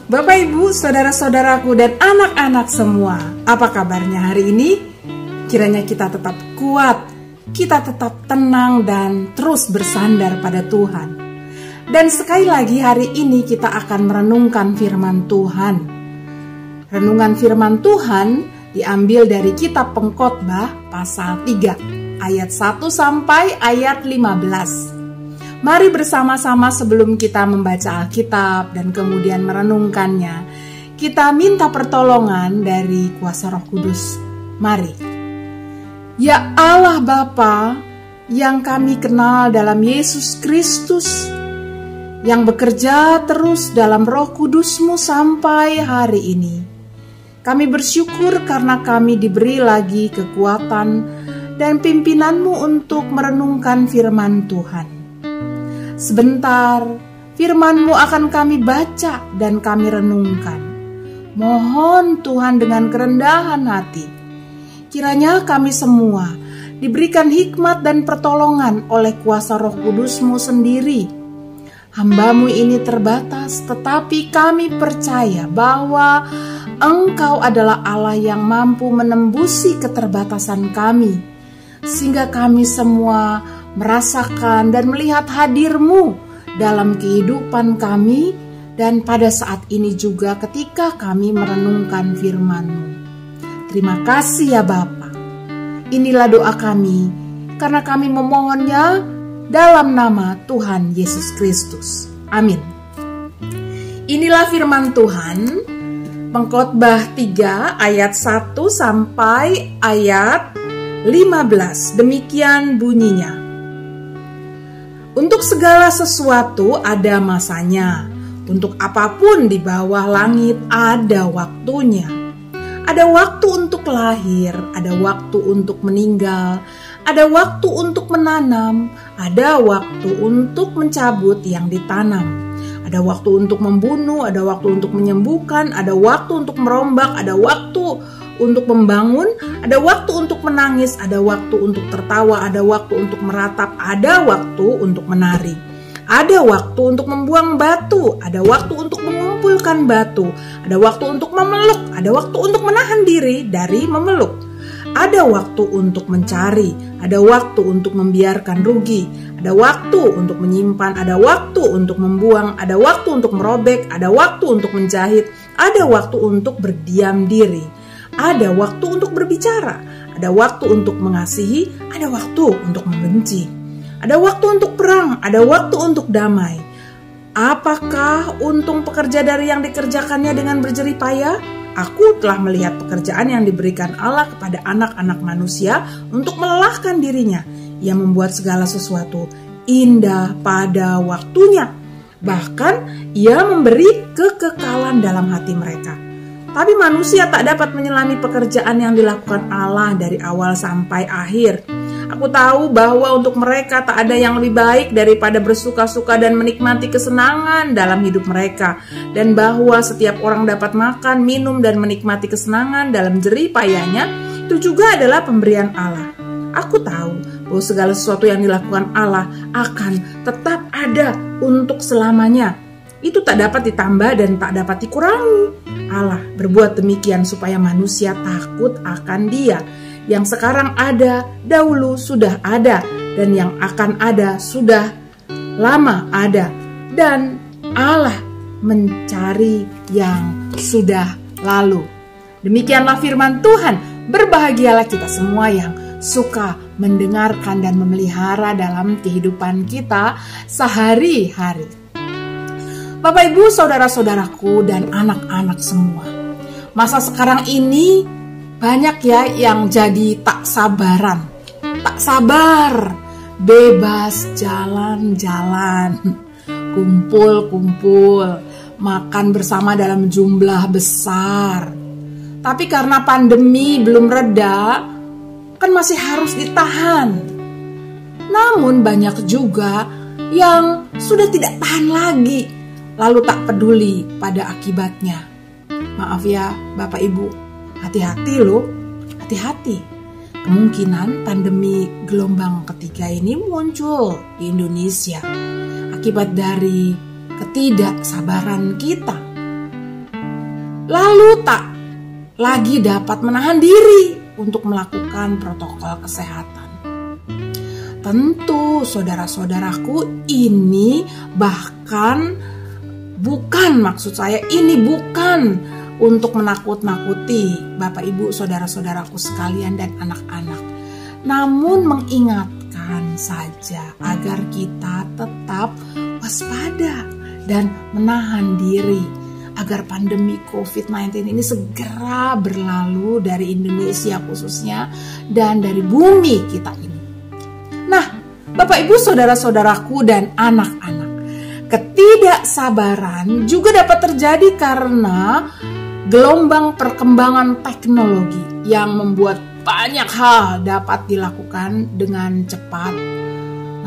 Bapak, Ibu, saudara-saudaraku, dan anak-anak semua, apa kabarnya hari ini? Kiranya kita tetap kuat, kita tetap tenang dan terus bersandar pada Tuhan. Dan sekali lagi hari ini kita akan merenungkan firman Tuhan. Renungan firman Tuhan diambil dari kitab Pengkhotbah pasal 3 ayat 1 sampai ayat 15. Mari bersama-sama sebelum kita membaca Alkitab dan kemudian merenungkannya, kita minta pertolongan dari kuasa Roh Kudus. Mari. Ya Allah Bapa yang kami kenal dalam Yesus Kristus, yang bekerja terus dalam Roh Kudus-Mu sampai hari ini. Kami bersyukur karena kami diberi lagi kekuatan dan pimpinan-Mu untuk merenungkan firman Tuhan. Sebentar, firman-Mu akan kami baca dan kami renungkan. Mohon Tuhan dengan kerendahan hati, kiranya kami semua diberikan hikmat dan pertolongan oleh kuasa Roh Kudus-Mu sendiri. Hamba-Mu ini terbatas, tetapi kami percaya bahwa Engkau adalah Allah yang mampu menembusi keterbatasan kami, sehingga kami semua merasakan dan melihat hadir-Mu dalam kehidupan kami dan pada saat ini juga ketika kami merenungkan firman-Mu. Terima kasih ya Bapa. Inilah doa kami karena kami memohonnya dalam nama Tuhan Yesus Kristus. Amin. Inilah firman Tuhan, Pengkhotbah 3 ayat 1 sampai ayat 15. Demikian bunyinya. Untuk segala sesuatu ada masanya, untuk apapun di bawah langit ada waktunya. Ada waktu untuk lahir, ada waktu untuk meninggal, ada waktu untuk menanam, ada waktu untuk mencabut yang ditanam. Ada waktu untuk membunuh, ada waktu untuk menyembuhkan, ada waktu untuk merombak, ada waktu untuk membangun, ada waktu untuk menangis, ada waktu untuk tertawa, ada waktu untuk meratap, ada waktu untuk menari. Ada waktu untuk membuang batu, ada waktu untuk mengumpulkan batu, ada waktu untuk memeluk, ada waktu untuk menahan diri dari memeluk. Ada waktu untuk mencari, ada waktu untuk membiarkan rugi, ada waktu untuk menyimpan, ada waktu untuk membuang, ada waktu untuk merobek, ada waktu untuk menjahit, ada waktu untuk berdiam diri. Ada waktu untuk berbicara, ada waktu untuk mengasihi, ada waktu untuk membenci. Ada waktu untuk perang, ada waktu untuk damai. Apakah untung pekerja dari yang dikerjakannya dengan berjerih payah? Aku telah melihat pekerjaan yang diberikan Allah kepada anak-anak manusia untuk melelahkan dirinya. Ia membuat segala sesuatu indah pada waktunya. Bahkan ia memberi kekekalan dalam hati mereka. Tapi manusia tak dapat menyelami pekerjaan yang dilakukan Allah dari awal sampai akhir. Aku tahu bahwa untuk mereka tak ada yang lebih baik daripada bersuka-suka dan menikmati kesenangan dalam hidup mereka. Dan bahwa setiap orang dapat makan, minum, dan menikmati kesenangan dalam jerih payahnya, itu juga adalah pemberian Allah. Aku tahu bahwa segala sesuatu yang dilakukan Allah akan tetap ada untuk selamanya. Itu tak dapat ditambah dan tak dapat dikurangi. Allah berbuat demikian supaya manusia takut akan Dia. Yang sekarang ada, dahulu sudah ada, dan yang akan ada sudah lama ada. Dan Allah mencari yang sudah lalu. Demikianlah firman Tuhan. Berbahagialah kita semua yang suka mendengarkan dan memelihara dalam kehidupan kita sehari-hari. Bapak, Ibu, saudara-saudaraku, dan anak-anak semua. Masa sekarang ini banyak ya yang jadi tak sabaran. Tak sabar, bebas jalan-jalan, kumpul-kumpul, makan bersama dalam jumlah besar. Tapi karena pandemi belum reda, kan masih harus ditahan. Namun banyak juga yang sudah tidak tahan lagi, lalu tak peduli pada akibatnya. Maaf ya Bapak Ibu, hati-hati loh, hati-hati. Kemungkinan pandemi gelombang ketiga ini muncul di Indonesia akibat dari ketidaksabaran kita. lalu tak lagi dapat menahan diri untuk melakukan protokol kesehatan. Tentu saudara-saudaraku, ini bahkan bukan, maksud saya ini bukan untuk menakut-nakuti Bapak Ibu saudara-saudaraku sekalian dan anak-anak, namun mengingatkan saja agar kita tetap waspada dan menahan diri agar pandemi COVID-19 ini segera berlalu dari Indonesia khususnya dan dari bumi kita ini. Nah, Bapak Ibu saudara-saudaraku dan anak-anak, ketidaksabaran juga dapat terjadi karena gelombang perkembangan teknologi yang membuat banyak hal dapat dilakukan dengan cepat.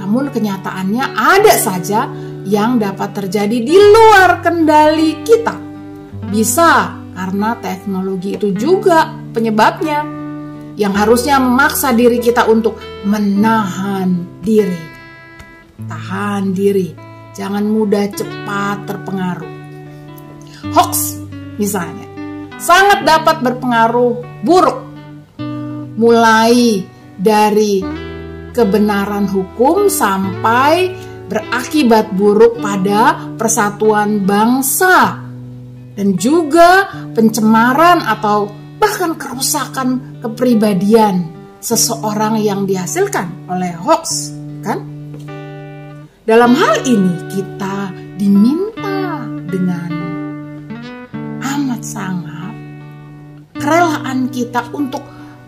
Namun kenyataannya ada saja yang dapat terjadi di luar kendali kita. Bisa karena teknologi itu juga penyebabnya, yang harusnya memaksa diri kita untuk menahan diri. Tahan diri, jangan mudah cepat terpengaruh. Hoax misalnya sangat dapat berpengaruh buruk, mulai dari kebenaran hukum sampai berakibat buruk pada persatuan bangsa, dan juga pencemaran atau bahkan kerusakan kepribadian seseorang yang dihasilkan oleh hoax, kan? Dalam hal ini kita diminta dengan amat sangat kerelaan kita untuk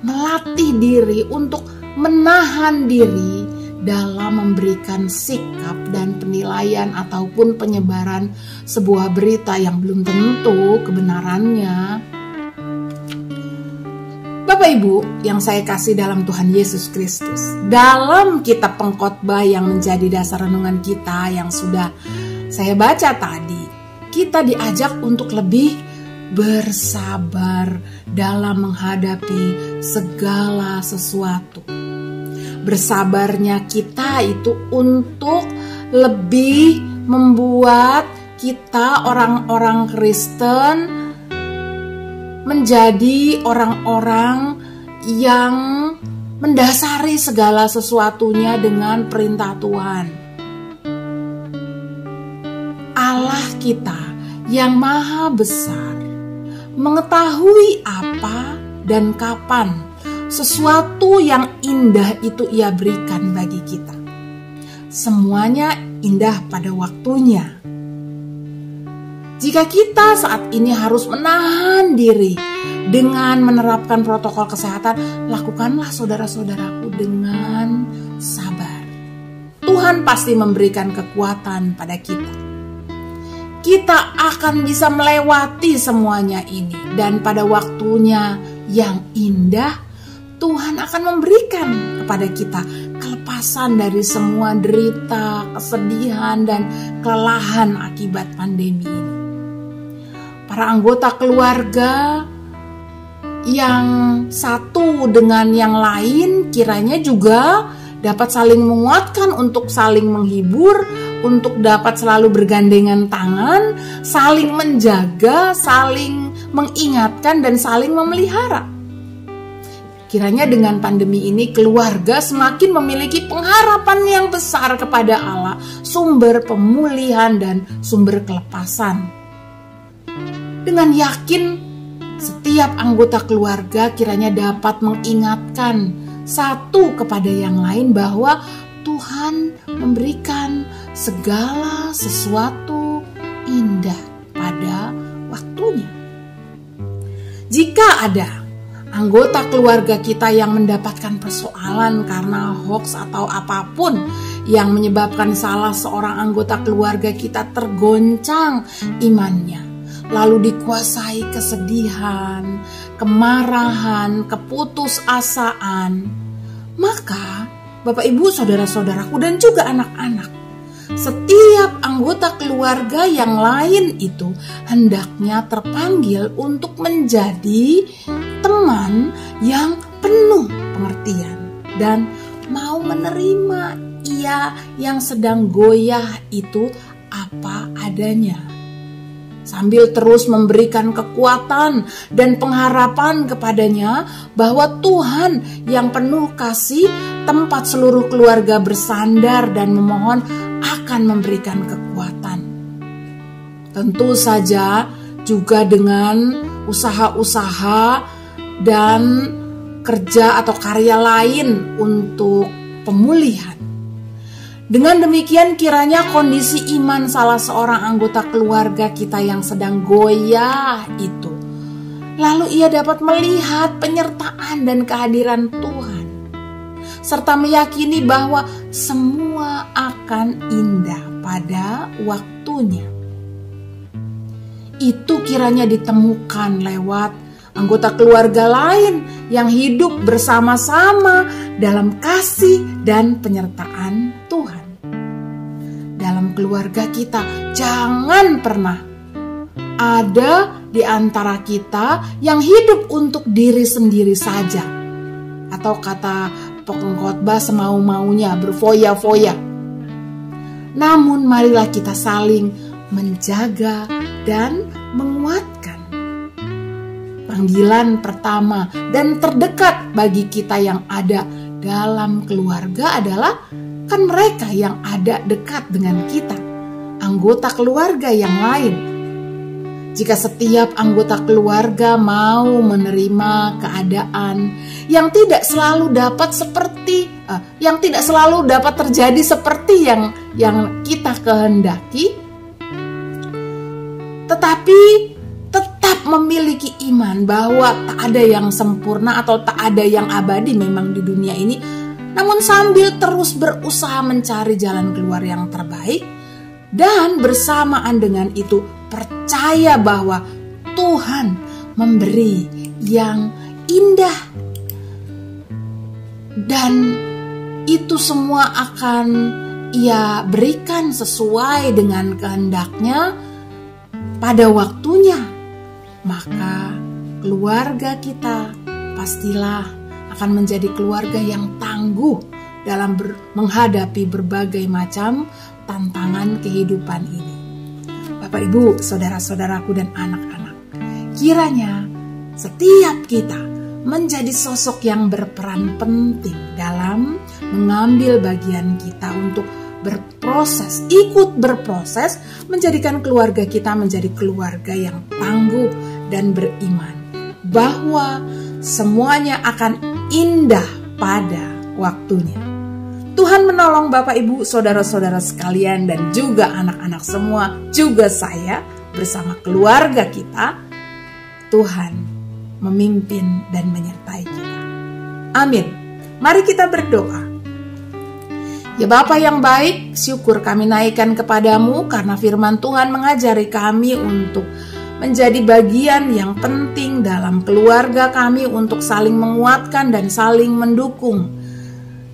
melatih diri, untuk menahan diri dalam memberikan sikap dan penilaian ataupun penyebaran sebuah berita yang belum tentu kebenarannya. Bapak Ibu yang saya kasih dalam Tuhan Yesus Kristus, dalam kitab Pengkhotbah yang menjadi dasar renungan kita yang sudah saya baca tadi, kita diajak untuk lebih bersabar dalam menghadapi segala sesuatu. Bersabarnya kita itu untuk lebih membuat kita orang-orang Kristen menjadi orang-orang yang mendasari segala sesuatunya dengan perintah Tuhan. Allah kita yang maha besar mengetahui apa dan kapan sesuatu yang indah itu Ia berikan bagi kita. Semuanya indah pada waktunya. Jika kita saat ini harus menahan diri dengan menerapkan protokol kesehatan, lakukanlah saudara-saudaraku dengan sabar. Tuhan pasti memberikan kekuatan pada kita. Kita akan bisa melewati semuanya ini, dan pada waktunya yang indah Tuhan akan memberikan kepada kita kelepasan dari semua derita, kesedihan, dan kelelahan akibat pandemi ini. Para anggota keluarga yang satu dengan yang lain kiranya juga dapat saling menguatkan untuk saling menghibur, untuk dapat selalu bergandengan tangan, saling menjaga, saling mengingatkan, dan saling memelihara. Kiranya dengan pandemi ini keluarga semakin memiliki pengharapan yang besar kepada Allah, sumber pemulihan dan sumber kelepasan. Dengan yakin setiap anggota keluarga kiranya dapat mengingatkan satu kepada yang lain bahwa Tuhan memberikan segala sesuatu indah pada waktunya. Jika ada anggota keluarga kita yang mendapatkan persoalan karena hoax atau apapun yang menyebabkan salah seorang anggota keluarga kita tergoncang imannya, lalu dikuasai kesedihan, kemarahan, keputusasaan, maka Bapak Ibu saudara-saudaraku dan juga anak-anak, setiap anggota keluarga yang lain itu hendaknya terpanggil untuk menjadi teman yang penuh pengertian dan mau menerima ia yang sedang goyah itu apa adanya. sambil terus memberikan kekuatan dan pengharapan kepadanya bahwa Tuhan yang penuh kasih tempat seluruh keluarga bersandar dan memohon akan memberikan kekuatan. Tentu saja juga dengan usaha-usaha dan kerja atau karya lain untuk pemulihan. Dengan demikian kiranya kondisi iman salah seorang anggota keluarga kita yang sedang goyah itu, lalu ia dapat melihat penyertaan dan kehadiran Tuhan, serta meyakini bahwa semua akan indah pada waktunya. Itu kiranya ditemukan lewat anggota keluarga lain yang hidup bersama-sama dalam kasih dan penyertaan Tuhan. Dalam keluarga kita, jangan pernah ada di antara kita yang hidup untuk diri sendiri saja, atau kata pengkhotbah semau-maunya, berfoya-foya. Namun marilah kita saling menjaga dan menguatkan. Panggilan pertama dan terdekat bagi kita yang ada dalam keluarga adalah kan mereka yang ada dekat dengan kita, anggota keluarga yang lain. Jika setiap anggota keluarga mau menerima keadaan yang tidak selalu dapat terjadi seperti yang kita kehendaki, tetapi tetap memiliki iman bahwa tak ada yang sempurna atau tak ada yang abadi memang di dunia ini, namun sambil terus berusaha mencari jalan keluar yang terbaik, dan bersamaan dengan itu percaya bahwa Tuhan memberi yang indah, dan itu semua akan Ia berikan sesuai dengan kehendaknya pada waktunya. Maka keluarga kita pastilah akan menjadi keluarga yang tangguh dalam menghadapi berbagai macam tantangan kehidupan ini. Bapak, Ibu, saudara-saudaraku dan anak-anak, kiranya setiap kita menjadi sosok yang berperan penting dalam mengambil bagian kita untuk ikut berproses menjadikan keluarga kita menjadi keluarga yang tangguh dan beriman bahwa semuanya akan indah pada waktunya. Tuhan menolong Bapak, Ibu, saudara-saudara sekalian, dan juga anak-anak semua, juga saya bersama keluarga kita. Tuhan memimpin dan menyertai kita. Amin. Mari kita berdoa. Ya Bapa yang baik, syukur kami naikkan kepadamu karena firman Tuhan mengajari kami untuk menjadi bagian yang penting dalam keluarga kami untuk saling menguatkan dan saling mendukung.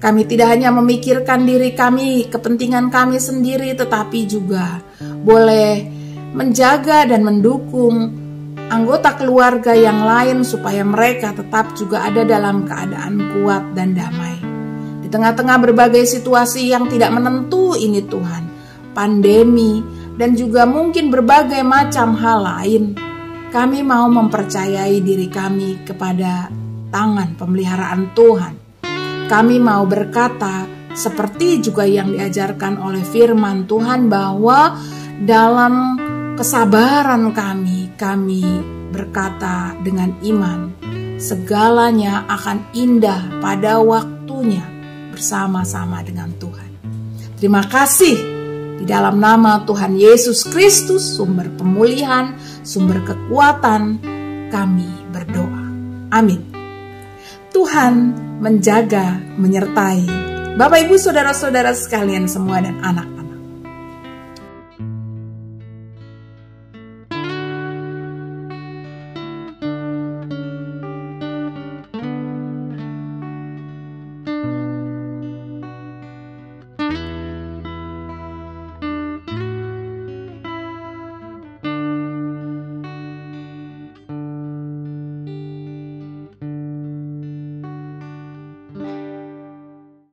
Kami tidak hanya memikirkan diri kami, kepentingan kami sendiri, tetapi juga boleh menjaga dan mendukung anggota keluarga yang lain supaya mereka tetap juga ada dalam keadaan kuat dan damai. Di tengah-tengah berbagai situasi yang tidak menentu ini Tuhan, pandemi dan juga mungkin berbagai macam hal lain, kami mau mempercayai diri kami kepada tangan pemeliharaan Tuhan. Kami mau berkata seperti juga yang diajarkan oleh firman Tuhan bahwa dalam kesabaran kami berkata dengan iman, segalanya akan indah pada waktunya bersama-sama dengan Tuhan. Terima kasih di dalam nama Tuhan Yesus Kristus, sumber pemulihan, sumber kekuatan, kami berdoa. Amin. Tuhan menjaga, menyertai Bapak, Ibu, saudara-saudara sekalian semua dan anak